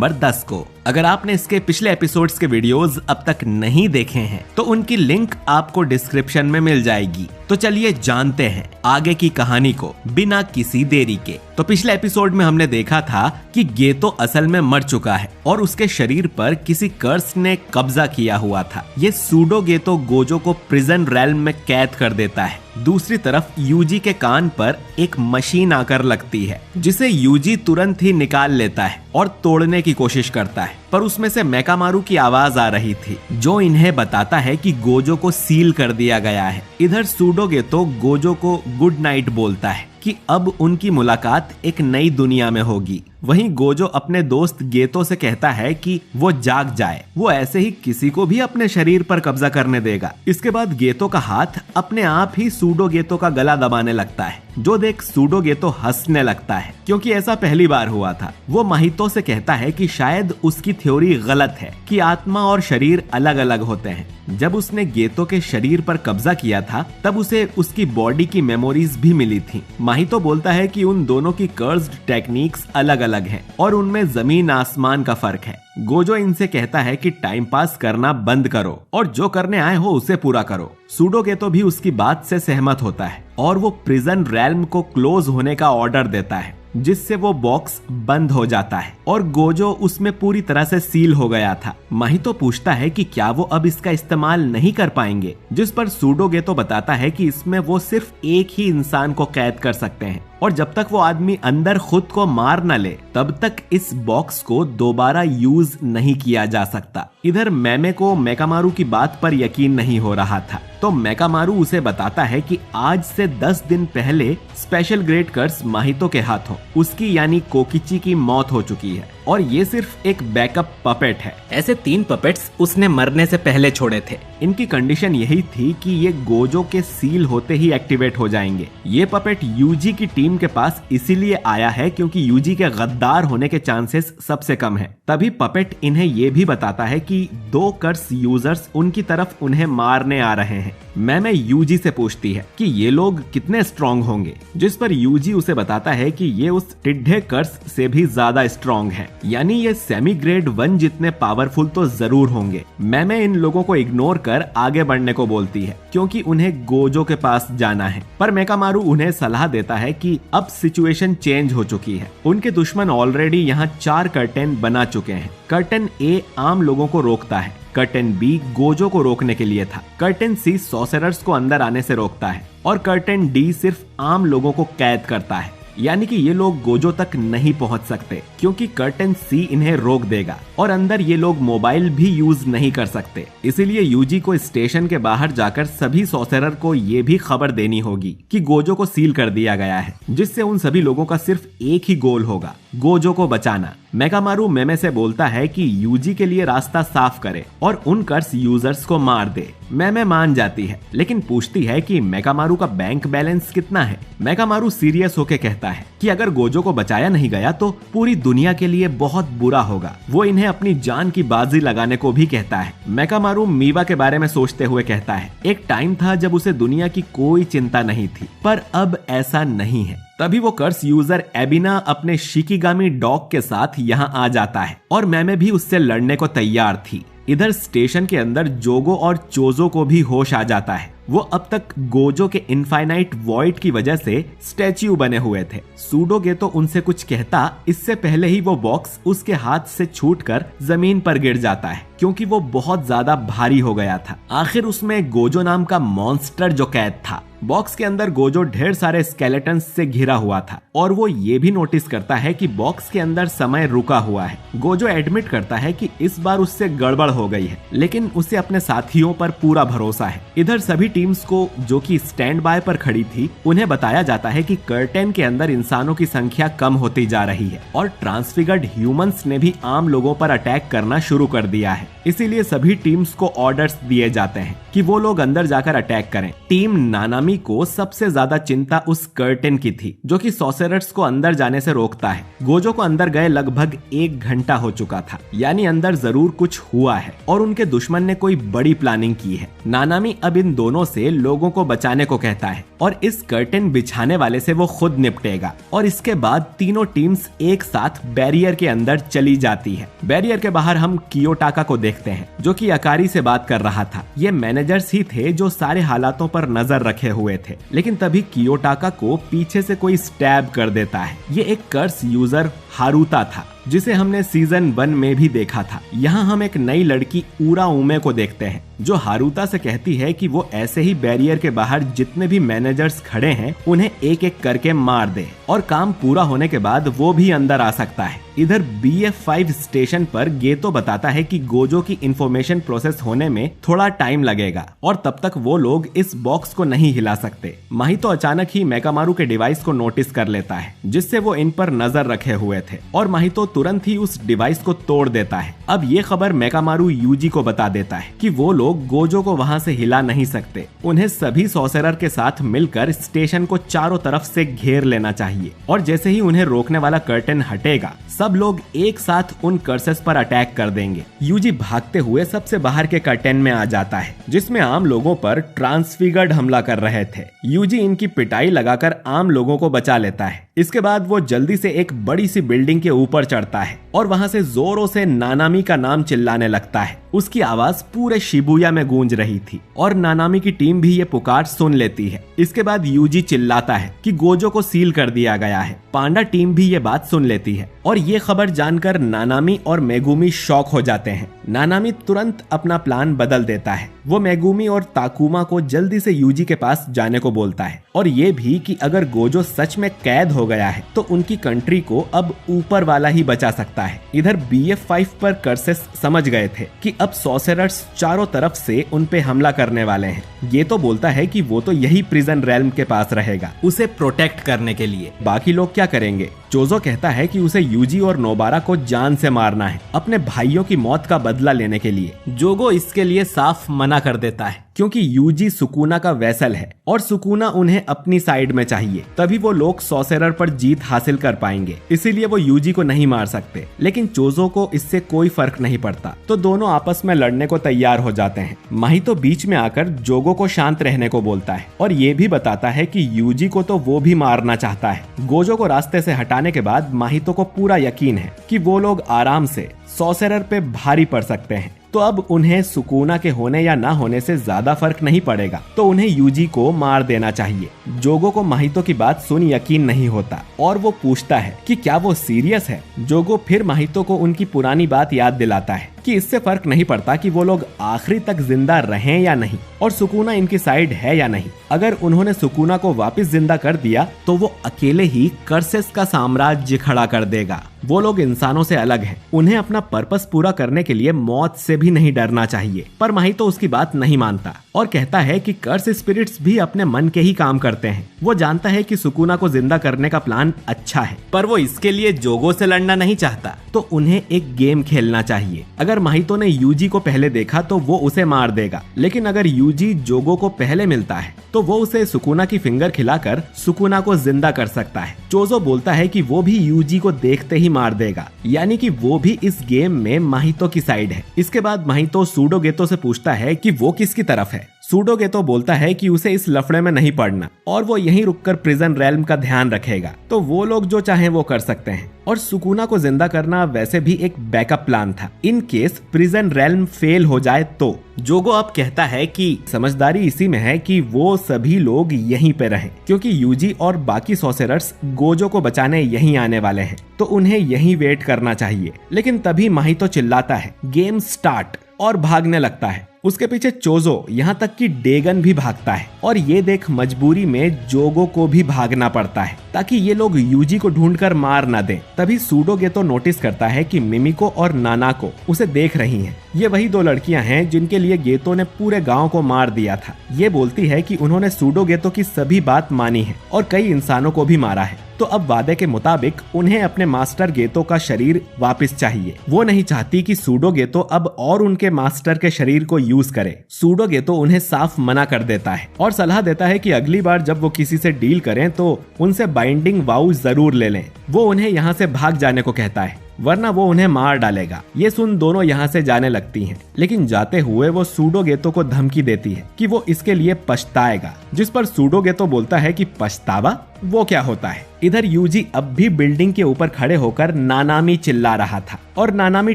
Number 10 को। अगर आपने इसके पिछले एपिसोड्स के वीडियोस अब तक नहीं देखे हैं तो उनकी लिंक आपको डिस्क्रिप्शन में मिल जाएगी। तो चलिए जानते हैं आगे की कहानी को बिना किसी देरी के। तो पिछले एपिसोड में हमने देखा था कि गेतो असल में मर चुका है और उसके शरीर पर किसी कर्स ने कब्जा किया हुआ था। ये सूडो गेतो गोजो को प्रिजन रेल्म में कैद कर देता है। दूसरी तरफ यूजी के कान पर एक मशीन आकर लगती है जिसे यूजी तुरंत ही निकाल लेता है और तोड़ने की कोशिश करता है, पर उसमें से मेकामारू की आवाज आ रही थी जो इन्हें बताता है कि गोजो को सील कर दिया गया है। इधर सूडो गेतो गोजो को गुड नाइट बोलता है कि अब उनकी मुलाकात एक नई दुनिया में होगी। वहीं गोजो अपने दोस्त गेतो से कहता है कि वो जाग जाए, वो ऐसे ही किसी को भी अपने शरीर पर कब्जा करने देगा। इसके बाद गेतो का हाथ अपने आप ही सूडो गेतो का गला दबाने लगता है, जो देख सूडो गेतो हंसने लगता है क्योंकि ऐसा पहली बार हुआ था। वो माहितो से कहता है कि शायद उसकी थ्योरी गलत है कि आत्मा और शरीर अलग अलग होते हैं। जब उसने गेतो के शरीर पर कब्जा किया था तब उसे उसकी बॉडी की मेमोरीज भी मिली थी। माहितो बोलता है कि उन दोनों की कर्स्ड टेक्निक्स अलग अलग हैं और उनमें जमीन आसमान का फर्क है। गोजो इनसे कहता है कि टाइम पास करना बंद करो और जो करने आए हो उसे पूरा करो। सूडो गेतो भी उसकी बात से सहमत होता है और वो प्रिजन रेल्म को क्लोज होने का ऑर्डर देता है, जिससे वो बॉक्स बंद हो जाता है और गोजो उसमें पूरी तरह से सील हो गया था। माहितो पूछता है कि क्या वो अब इसका इस्तेमाल नहीं कर पाएंगे, जिस पर सूडो गेतो बताता है कि इसमें वो सिर्फ एक ही इंसान को कैद कर सकते हैं और जब तक वो आदमी अंदर खुद को मार न ले तब तक इस बॉक्स को दोबारा यूज नहीं किया जा सकता। इधर मैमे को मेकामारू की बात पर यकीन नहीं हो रहा था, तो मेकामारू उसे बताता है कि आज से 10 दिन पहले स्पेशल ग्रेट कर्स माहितो के हाथों उसकी यानी कोकिची की मौत हो चुकी है और ये सिर्फ एक बैकअप पपेट है। ऐसे 3 पपेट्स उसने मरने से पहले छोड़े थे। इनकी कंडीशन यही थी कि ये गोजो के सील होते ही एक्टिवेट हो जाएंगे। ये पपेट यूजी की टीम के पास इसीलिए आया है क्योंकि यूजी के गद्दार होने के चांसेस सबसे कम है। तभी पपेट इन्हें ये भी बताता है कि 2 कर्स यूजर्स उनकी तरफ उन्हें मारने आ रहे हैं। मैमे यूजी से पूछती है कि ये लोग कितने स्ट्रॉन्ग होंगे, जिस पर यूजी उसे बताता है कि ये उस टिड्ढे कर्स से भी ज्यादा स्ट्रॉन्ग है, यानी ये सेमी ग्रेड 1 जितने पावरफुल तो जरूर होंगे। मैमे इन लोगों को इग्नोर कर आगे बढ़ने को बोलती है क्योंकि उन्हें गोजो के पास जाना है, पर मेकामारू उन्हें सलाह देता है कि अब सिचुएशन चेंज हो चुकी है। उनके दुश्मन ऑलरेडी यहाँ 4 कर्टेन बना चुके हैं। कर्टेन ए आम लोगों को रोकता है, कर्टेन बी गोजो को रोकने के लिए था, कर्टेन सी सॉर्सरर्स को अंदर आने से रोकता है और कर्टेन डी सिर्फ आम लोगों को कैद करता है, यानी कि ये लोग गोजो तक नहीं पहुंच सकते क्योंकि कर्टेन सी इन्हें रोक देगा और अंदर ये लोग मोबाइल भी यूज नहीं कर सकते। इसीलिए यूजी को स्टेशन के बाहर जाकर सभी सॉर्सरर को ये भी खबर देनी होगी कि गोजो को सील कर दिया गया है, जिससे उन सभी लोगों का सिर्फ एक ही गोल होगा, गोजो को बचाना। मेकामारू मेमे से बोलता है कि यूजी के लिए रास्ता साफ करे और उन कर्स यूजर्स को मार दे। मेमे मान जाती है लेकिन पूछती है कि मेकामारू का बैंक बैलेंस कितना है। मेकामारू सीरियस होके कहता है कि अगर गोजो को बचाया नहीं गया तो पूरी दुनिया के लिए बहुत बुरा होगा। वो इन्हें अपनी जान की बाजी लगाने को भी कहता है। मेकामारू मीवा के बारे में सोचते हुए कहता है, एक टाइम था जब उसे दुनिया की कोई चिंता नहीं थी, पर अब ऐसा नहीं है। तभी वो कर्स यूजर एबिना अपने शिकिगामी डॉग के साथ यहाँ आ जाता है और मैमे भी उससे लड़ने को तैयार थी। इधर स्टेशन के अंदर जोगो और चोजो को भी होश आ जाता है। वो अब तक गोजो के इनफाइनाइट वॉइड की वजह से स्टैच्यू बने हुए थे। सूडो गेतो उनसे कुछ कहता इससे पहले ही वो बॉक्स उसके हाथ से छूटकर जमीन पर गिर जाता है क्योंकि वो बहुत ज्यादा भारी हो गया था। आखिर उसमें गोजो नाम का मॉन्स्टर जो कैद था। बॉक्स के अंदर गोजो ढेर सारे स्केलेटन्स से घिरा हुआ था और वो ये भी नोटिस करता है कि बॉक्स के अंदर समय रुका हुआ है। गोजो एडमिट करता है कि इस बार उससे गड़बड़ हो गई है, लेकिन उसे अपने साथियों पर पूरा भरोसा है। इधर सभी टीम्स को जो कि स्टैंड बाय पर खड़ी थी उन्हें बताया जाता है कि कर्टेन के अंदर इंसानों की संख्या कम होती जा रही है और ट्रांसफिगर्ड ह्यूमंस ने भी आम लोगों पर अटैक करना शुरू कर दिया है। इसीलिए सभी टीम्स को ऑर्डर्स दिए जाते हैं कि वो लोग अंदर जाकर अटैक करें। टीम नानामी को सबसे ज्यादा चिंता उस कर्टेन की थी जो कि सॉर्सरर्स को अंदर जाने से रोकता है। गोजो को अंदर गए लगभग 1 घंटा हो चुका था, यानी अंदर जरूर कुछ हुआ है। है और उनके दुश्मन ने कोई बड़ी प्लानिंग की है। नानामी अब इन दोनों से लोगों को बचाने को कहता है और इस कर्टेन बिछाने वाले से वो खुद निपटेगा और इसके बाद तीनों टीम्स एक साथ बैरियर के अंदर चली जाती है। बैरियर के बाहर हम कियोटाका को देखते हैं जो कि अकारी से बात कर रहा था। ये मैनेजर्स ही थे जो सारे हालातों पर नजर रखे हुए थे, लेकिन तभी कियोटाका को पीछे से कोई स्टैब कर देता है। ये एक कर्स यूजर हारुता था जिसे हमने सीजन 1 में भी देखा था। यहाँ हम एक नई लड़की ऊरा उमे को देखते हैं जो हारुता से कहती है कि वो ऐसे ही बैरियर के बाहर जितने भी मैनेजर्स खड़े हैं उन्हें एक एक करके मार दे और काम पूरा होने के बाद वो भी अंदर आ सकता है। इधर BF5 स्टेशन पर गेतो बताता है कि गोजो की इंफॉर्मेशन प्रोसेस होने में थोड़ा टाइम लगेगा और तब तक वो लोग इस बॉक्स को नहीं हिला सकते। माहितो अचानक ही मेकामारू के डिवाइस को नोटिस कर लेता है जिससे वो इन पर नजर रखे हुए थे और माहितो तुरंत ही उस डिवाइस को तोड़ देता है। अब ये खबर मेकामारू यूजी को बता देता है कि वो लोग गोजो को वहाँ से हिला नहीं सकते। उन्हें सभी सॉर्सरर के साथ मिलकर स्टेशन को चारों तरफ से घेर लेना चाहिए और जैसे ही उन्हें रोकने वाला कर्टेन हटेगा सब लोग एक साथ उन कर्सेस पर अटैक कर देंगे। यूजी भागते हुए सबसे बाहर के कर्टेन में आ जाता है जिसमें आम लोगों पर ट्रांसफिगर्ड हमला कर रहे थे। यूजी इनकी पिटाई लगाकर आम लोगों को बचा लेता है। इसके बाद वो जल्दी से एक बड़ी सी बिल्डिंग के ऊपर चढ़ता है और वहां से जोरों से नानामी का नाम चिल्लाने लगता है। उसकी आवाज पूरे शिबुया में गूंज रही थी और नानामी की टीम भी ये पुकार सुन लेती है। इसके बाद यूजी चिल्लाता है कि गोजो को सील कर दिया गया है। पांडा टीम भी ये बात सुन लेती है और ये खबर जानकर नानामी और मेगुमी शॉक हो जाते हैं। नानामी तुरंत अपना प्लान बदल देता है। वो मेगुमी और ताकुमा को जल्दी से यूजी के पास जाने को बोलता है और ये भी कि अगर गोजो सच में कैद हो गया है तो उनकी कंट्री को अब ऊपर वाला ही बचा सकता है। इधर BF5 पर कर्सेस समझ गए थे कि अब सॉर्सरर्स चारों तरफ से उन पे हमला करने वाले हैं। ये तो बोलता है कि वो तो यही प्रिजन रेल्म के पास रहेगा उसे प्रोटेक्ट करने के लिए। बाकी लोग क्या करेंगे? चोजो कहता है कि उसे यूजी और नोबारा को जान से मारना है अपने भाइयों की मौत का बदला लेने के लिए। जोगो इसके लिए साफ मना कर देता है क्योंकि यूजी सुकुना का वैसल है और सुकुना उन्हें अपनी साइड में चाहिए, तभी वो लोग सॉर्सरर पर जीत हासिल कर पाएंगे। इसीलिए वो यूजी को नहीं मार सकते। लेकिन चोजो को इससे कोई फर्क नहीं पड़ता तो दोनों आपस में लड़ने को तैयार हो जाते हैं। माहितो बीच में आकर जोगो को शांत रहने को बोलता है और ये भी बताता है कि यूजी को तो वो भी मारना चाहता है। गोजो को रास्ते से हटाने के बाद माहितो को पूरा यकीन है कि वो लोग आराम से सॉर्सरर पे भारी पड़ सकते हैं। तो अब उन्हें सुकुना के होने या ना होने से ज्यादा फर्क नहीं पड़ेगा, तो उन्हें यूजी को मार देना चाहिए। जोगो को माहितो की बात सुन यकीन नहीं होता और वो पूछता है कि क्या वो सीरियस है। जोगो फिर माहितो को उनकी पुरानी बात याद दिलाता है कि इससे फर्क नहीं पड़ता कि वो लोग आखिरी तक जिंदा रहें या नहीं और सुकुना इनकी साइड है या नहीं। अगर उन्होंने सुकुना को वापस जिंदा कर दिया तो वो अकेले ही कर्सेस का साम्राज्य खड़ा कर देगा। वो लोग इंसानों से अलग हैं। उन्हें अपना पर्पस पूरा करने के लिए मौत से भी नहीं डरना चाहिए। पर माहितो उसकी बात नहीं मानता और कहता है कि कर्स स्पिरिट्स भी अपने मन के ही काम करते हैं। वो जानता है कि सुकुना को जिंदा करने का प्लान अच्छा है, पर वो इसके लिए जोगो से लड़ना नहीं चाहता, तो उन्हें एक गेम खेलना चाहिए। अगर माहितो ने यूजी को पहले देखा तो वो उसे मार देगा, लेकिन अगर यूजी जोगो को पहले मिलता है तो वो उसे सुकुना की फिंगर खिलाकर सुकुना को जिंदा कर सकता है। चोजो बोलता है कि वो भी यूजी को देखते ही मार देगा, यानी कि वो भी इस गेम में माहितो की साइड है। इसके बाद माहितो सूडोगेतो से पूछता है कि वो किसकी तरफ है। सूडोगेतो बोलता है कि उसे इस लफड़े में नहीं पड़ना और वो यहीं रुककर प्रिजन रेल्म का ध्यान रखेगा, तो वो लोग जो चाहे वो कर सकते हैं। और सुकुना को जिंदा करना वैसे भी एक बैकअप प्लान था in case prison realm fail हो जाए तो। जोगो अब कहता है कि समझदारी इसी में है कि वो सभी लोग यहीं पे रहें, क्योंकि यूजी और बाकी सॉर्सरर्स गोजो को बचाने यहीं आने वाले हैं, तो उन्हें यहीं वेट करना चाहिए। लेकिन तभी माहितो चिल्लाता है गेम स्टार्ट और भागने लगता है। उसके पीछे चोजो, यहाँ तक कि डेगन भी भागता है और ये देख मजबूरी में जोगो को भी भागना पड़ता है ताकि ये लोग यूजी को ढूंढकर मार ना दें। तभी सूडोगेतो नोटिस करता है कि मिमिको और नानाको उसे देख रही हैं। ये वही दो लड़कियां हैं जिनके लिए गेतो ने पूरे गांव को मार दिया था। ये बोलती है कि उन्होंने सूडोगेतो की सभी बात मानी है और कई इंसानों को भी मारा है, तो अब वादे के मुताबिक उन्हें अपने मास्टर गेतो का शरीर वापस चाहिए। वो नहीं चाहती कि सूडोगेतो अब और उनके मास्टर के शरीर को यूज करे। सूडोगेतो उन्हें साफ मना कर देता है और सलाह देता है कि अगली बार जब वो किसी से डील करें तो उनसे बाइंडिंग वाउ जरूर ले लें। वो उन्हें यहाँ से भाग जाने को कहता है। वरना वो उन्हें मार डालेगा। ये सुन दोनों यहाँ से जाने लगती हैं, लेकिन जाते हुए वो सूडोगेतो को धमकी देती है कि वो इसके लिए पछताएगा, जिस पर सूडोगेतो बोलता है कि पछतावा, वो क्या होता है। इधर यूजी अब भी बिल्डिंग के ऊपर खड़े होकर नानामी चिल्ला रहा था और नानामी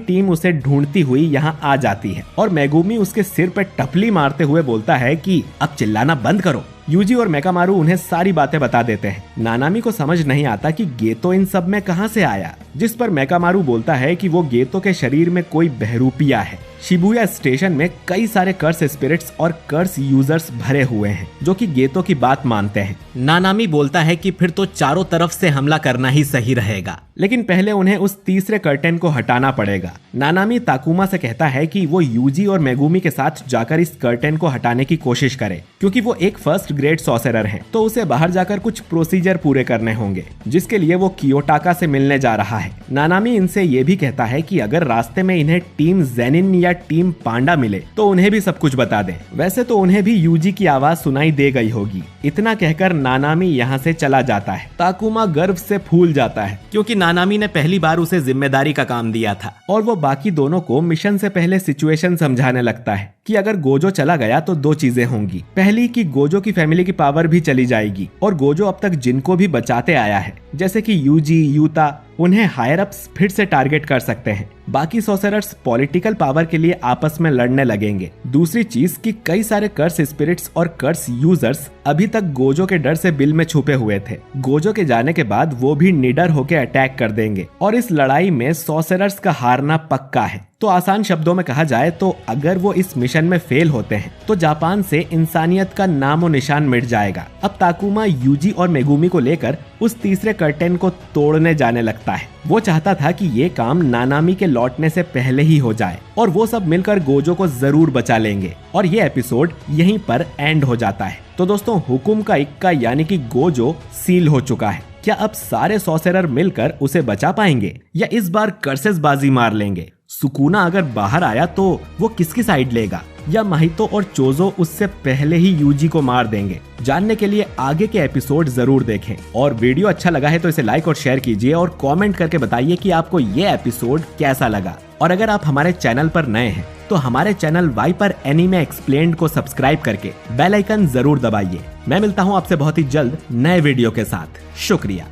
टीम उसे ढूंढती हुई यहाँ आ जाती है और मेगुमी उसके सिर पर टपली मारते हुए बोलता है कि अब चिल्लाना बंद करो। यूजी और मेकामारू उन्हें सारी बातें बता देते हैं। नानामी को समझ नहीं आता कि गेतो इन सब में कहां से आया, जिस पर मेकामारू बोलता है कि वो गेतो के शरीर में कोई बहरूपिया है। शिबुया स्टेशन में कई सारे कर्स स्पिरिट्स और कर्स यूजर्स भरे हुए हैं जो कि गेतो की बात मानते हैं। नानामी बोलता है कि फिर तो चारों तरफ से हमला करना ही सही रहेगा, लेकिन पहले उन्हें उस तीसरे कर्टेन को हटाना पड़ेगा। नानामी ताकुमा से कहता है कि वो यूजी और मेगुमी के साथ जाकर इस कर्टेन को हटाने की कोशिश करे, क्योंकि वो एक फर्स्ट ग्रेड सॉर्सरर है, तो उसे बाहर जाकर कुछ प्रोसीजर पूरे करने होंगे, जिसके लिए वो कियोटाका से मिलने जा रहा है। नानामी इनसे ये भी कहता है कि अगर रास्ते में इन्हें टीम जेनिन या टीम पांडा मिले तो उन्हें भी सब कुछ बता दें। वैसे तो उन्हें भी यूजी की आवाज सुनाई दे गई होगी। इतना कहकर नानामी यहाँ से चला जाता है। ताकुमा गर्व से फूल जाता है, क्योंकि नानामी ने पहली बार उसे जिम्मेदारी का काम दिया था, और वो बाकी दोनों को मिशन से पहले सिचुएशन समझाने लगता है कि अगर गोजो चला गया तो दो चीजें होंगी। पहली कि गोजो की फैमिली की पावर भी चली जाएगी, और गोजो अब तक जिनको भी बचाते आया है, जैसे कि यूजी, यूता, उन्हें हायर अप्स फिर से टारगेट कर सकते हैं। बाकी सॉर्सरर्स पॉलिटिकल पावर के लिए आपस में लड़ने लगेंगे। दूसरी चीज कि कई सारे कर्स स्पिरिट्स और कर्स यूजर्स अभी तक गोजो के डर से बिल में छुपे हुए थे। गोजो के जाने के बाद वो भी निडर होकर अटैक कर देंगे, और इस लड़ाई में सॉर्सरर्स का हारना पक्का है। तो आसान शब्दों में कहा जाए तो अगर वो इस मिशन में फेल होते हैं तो जापान से इंसानियत का नामो निशान मिट जाएगा। अब ताकुमा यूजी और मेगुमी को लेकर उस तीसरे कर्टेन को तोड़ने जाने लगता है। वो चाहता था कि ये काम नानामी के लौटने से पहले ही हो जाए, और वो सब मिलकर गोजो को जरूर बचा लेंगे, और ये एपिसोड यहीं पर एंड हो जाता है। तो दोस्तों, हुकुम का इक्का यानी कि गोजो सील हो चुका है। क्या अब सारे सॉर्सरर मिलकर उसे बचा पाएंगे, या इस बार कर्सेस बाजी मार लेंगे? सुकुना अगर बाहर आया तो वो किसकी साइड लेगा, या माहितो और चोजो उससे पहले ही यूजी को मार देंगे? जानने के लिए आगे के एपिसोड जरूर देखें। और वीडियो अच्छा लगा है तो इसे लाइक और शेयर कीजिए, और कमेंट करके बताइए कि आपको ये एपिसोड कैसा लगा। और अगर आप हमारे चैनल पर नए हैं तो हमारे चैनल वाइपर एनीमे एक्सप्लेन्ड को सब्सक्राइब करके बेल आइकन जरूर दबाइए। मैं मिलता हूँ आपसे बहुत ही जल्द नए वीडियो के साथ। शुक्रिया।